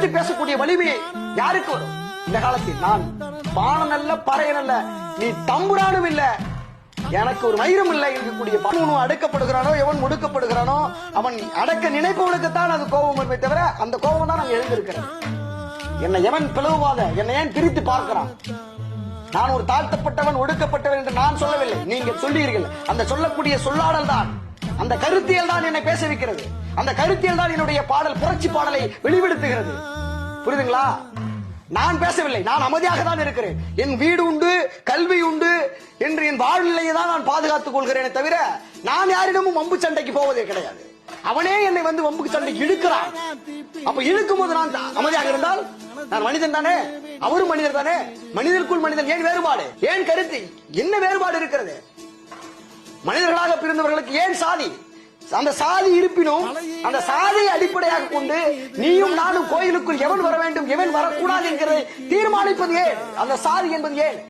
எதிர்த்து பேசக்கூடிய வலிமை யாருக்கு வரும்? இந்த காலத்தில் நான் பானம் அல்ல, பறையன் அல்ல, நீ தம்புரானும் இல்ல, எனக்கு ஒரு வைரம் இல்லை இருக்கக்கூடிய பணம் அடக்கப்படுகிறானோ எவன் ஒடுக்கப்படுகிறானோ அவன் அடக்க நினைப்பவனுக்குத்தான் அது கோபம் வருமே தவிர அந்த கோபம் தான் நான் எழுந்திருக்கிறேன். என்னை எவன் பிளவுவாத, என்னை ஏன் பிரித்து பார்க்கிறான்? நான் ஒரு தாழ்த்தப்பட்டவன் ஒடுக்கப்பட்டவன் என்று நான் சொல்லவில்லை, நீங்கள் சொல்லீர்கள். அந்த சொல்லக்கூடிய சொல்லாடல் தான், அந்த கருத்தியல் தான் என்னை பேச வைக்கிறது. அந்த கருத்தியல் தான் என்னுடைய பாடல், புரட்சி பாடலை வெளிப்படுத்துகிறது. புரியுதுங்களா? நான் பேசவில்லை, நான் அமைதியாக தான் இருக்கிறேன். என் வீடு உண்டு, கல்வி உண்டு என்று என் வாழ்நிலையை தான் நான் பாதுகாத்துக் கொள்கிறேனே தவிர நான் யாரிடமும் வம்பு சண்டைக்கு போவதே கிடையாது. அவனே என்னை வந்து வம்பு சண்டைக்கு இழுக்கிறான். அப்ப இழுக்கும் போது நான் அமைதியாக இருந்தால் நான் மனிதன் தானே, அவரும் மனிதர் தானே. மனிதருக்குள் மனிதன் ஏன் வேறுபாடு? ஏன் கருத்து? என்ன வேறுபாடு இருக்கிறது? மனிதர்களாக பிறந்தவர்களுக்கு ஏன் சாதி? அந்த சாதி இருப்பினும் அந்த சாதியை அடிப்படையாக கொண்டு நீயும் நானும் கோயிலுக்குள் எவன் வர வேண்டும் எவன் வரக்கூடாது என்கிறதை தீர்மானிப்பது ஏன்? அந்த சாதி என்பது ஏன்?